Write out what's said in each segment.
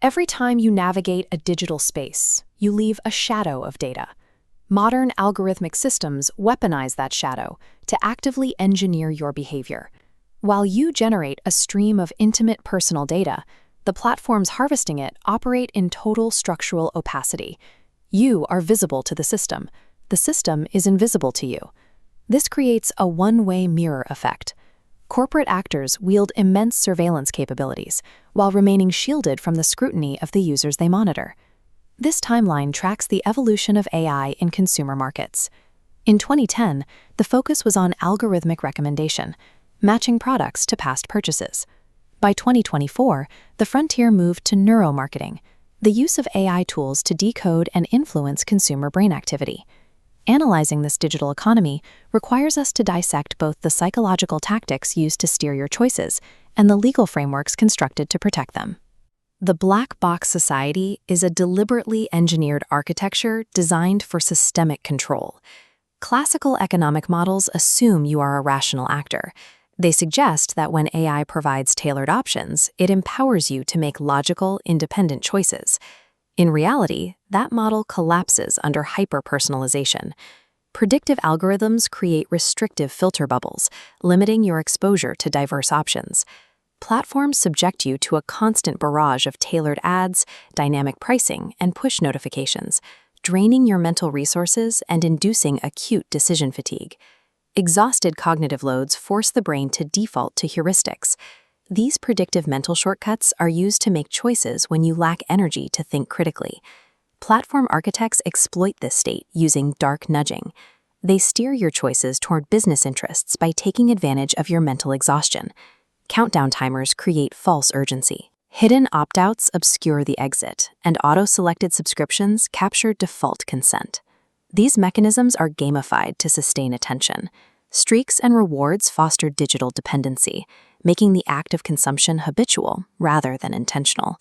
Every time you navigate a digital space, you leave a shadow of data. Modern algorithmic systems weaponize that shadow to actively engineer your behavior. While you generate a stream of intimate personal data, the platforms harvesting it operate in total structural opacity. You are visible to the system. The system is invisible to you. This creates a one-way mirror effect. Corporate actors wield immense surveillance capabilities while remaining shielded from the scrutiny of the users they monitor. This timeline tracks the evolution of AI in consumer markets. In 2010, the focus was on algorithmic recommendation, matching products to past purchases. By 2024, the frontier moved to neuromarketing, the use of AI tools to decode and influence consumer brain activity. Analyzing this digital economy requires us to dissect both the psychological tactics used to steer your choices and the legal frameworks constructed to protect them. The black box society is a deliberately engineered architecture designed for systemic control. Classical economic models assume you are a rational actor. They suggest that when AI provides tailored options, it empowers you to make logical, independent choices. In reality, that model collapses under hyper-personalization. Predictive algorithms create restrictive filter bubbles, limiting your exposure to diverse options. Platforms subject you to a constant barrage of tailored ads, dynamic pricing, and push notifications, draining your mental resources and inducing acute decision fatigue. Exhausted cognitive loads force the brain to default to heuristics. These predictive mental shortcuts are used to make choices when you lack energy to think critically. Platform architects exploit this state using dark nudging. They steer your choices toward business interests by taking advantage of your mental exhaustion. Countdown timers create false urgency. Hidden opt-outs obscure the exit, and auto-selected subscriptions capture default consent. These mechanisms are gamified to sustain attention. Streaks and rewards foster digital dependency, making the act of consumption habitual rather than intentional.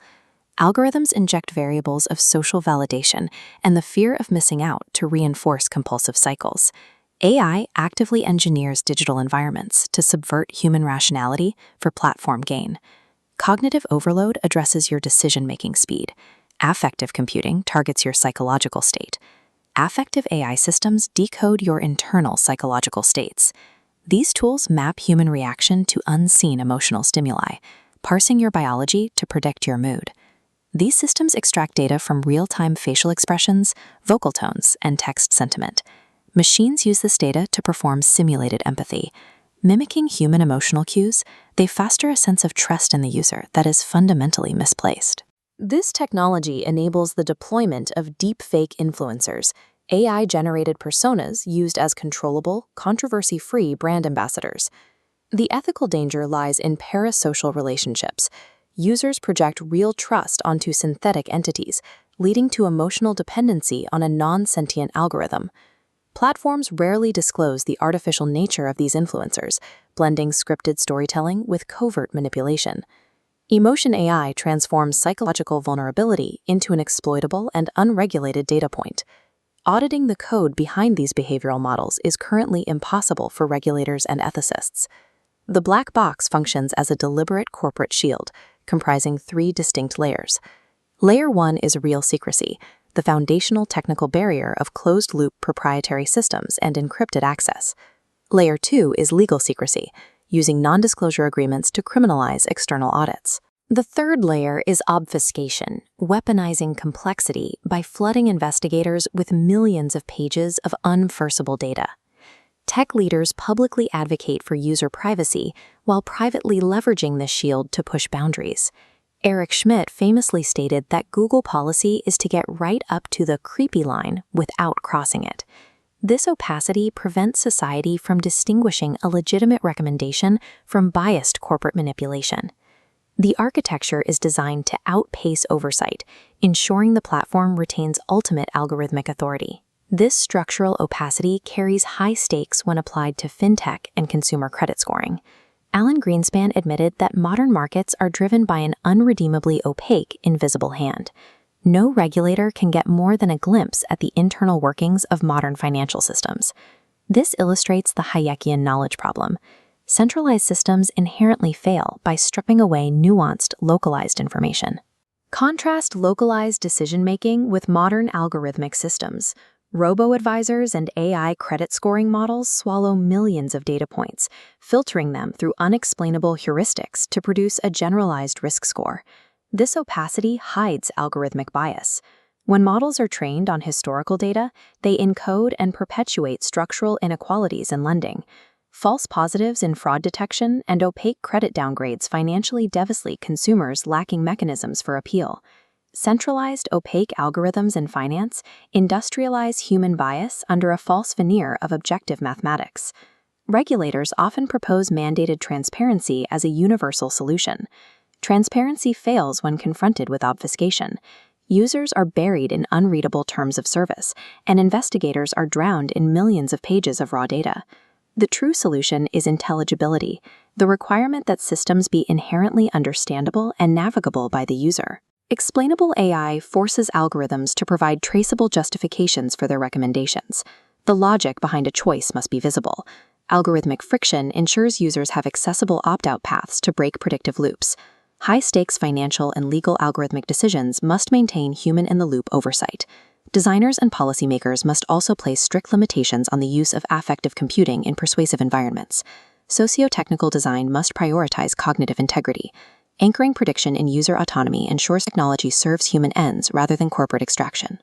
Algorithms inject variables of social validation and the fear of missing out to reinforce compulsive cycles. AI actively engineers digital environments to subvert human rationality for platform gain. Cognitive overload addresses your decision-making speed. Affective computing targets your psychological state. Affective AI systems decode your internal psychological states. These tools map human reaction to unseen emotional stimuli, parsing your biology to predict your mood. These systems extract data from real-time facial expressions, vocal tones, and text sentiment. Machines use this data to perform simulated empathy. Mimicking human emotional cues, they foster a sense of trust in the user that is fundamentally misplaced. This technology enables the deployment of deepfake influencers, AI-generated personas used as controllable, controversy-free brand ambassadors. The ethical danger lies in parasocial relationships. Users project real trust onto synthetic entities, leading to emotional dependency on a non-sentient algorithm. Platforms rarely disclose the artificial nature of these influencers, blending scripted storytelling with covert manipulation. Emotion AI transforms psychological vulnerability into an exploitable and unregulated data point. Auditing the code behind these behavioral models is currently impossible for regulators and ethicists. The black box functions as a deliberate corporate shield, comprising 3 distinct layers. Layer 1 is real secrecy, the foundational technical barrier of closed-loop proprietary systems and encrypted access. Layer 2 is legal secrecy, using non-disclosure agreements to criminalize external audits. The third layer is obfuscation, weaponizing complexity by flooding investigators with millions of pages of unenforceable data. Tech leaders publicly advocate for user privacy while privately leveraging this shield to push boundaries. Eric Schmidt famously stated that Google policy is to get right up to the creepy line without crossing it. This opacity prevents society from distinguishing a legitimate recommendation from biased corporate manipulation. The architecture is designed to outpace oversight, ensuring the platform retains ultimate algorithmic authority. This structural opacity carries high stakes when applied to fintech and consumer credit scoring. Alan Greenspan admitted that modern markets are driven by an unredeemably opaque, invisible hand. No regulator can get more than a glimpse at the internal workings of modern financial systems. This illustrates the Hayekian knowledge problem. Centralized systems inherently fail by stripping away nuanced, localized information. Contrast localized decision-making with modern algorithmic systems. Robo-advisors and AI credit scoring models swallow millions of data points, filtering them through unexplainable heuristics to produce a generalized risk score. This opacity hides algorithmic bias. When models are trained on historical data, they encode and perpetuate structural inequalities in lending. False positives in fraud detection and opaque credit downgrades financially devastate consumers lacking mechanisms for appeal. Centralized, opaque algorithms in finance industrialize human bias under a false veneer of objective mathematics. Regulators often propose mandated transparency as a universal solution. Transparency fails when confronted with obfuscation. Users are buried in unreadable terms of service, and investigators are drowned in millions of pages of raw data. The true solution is intelligibility, the requirement that systems be inherently understandable and navigable by the user. Explainable AI forces algorithms to provide traceable justifications for their recommendations. The logic behind a choice must be visible. Algorithmic friction ensures users have accessible opt-out paths to break predictive loops. High-stakes financial and legal algorithmic decisions must maintain human-in-the-loop oversight. Designers and policymakers must also place strict limitations on the use of affective computing in persuasive environments. Socio-technical design must prioritize cognitive integrity. Anchoring prediction in user autonomy ensures technology serves human ends rather than corporate extraction.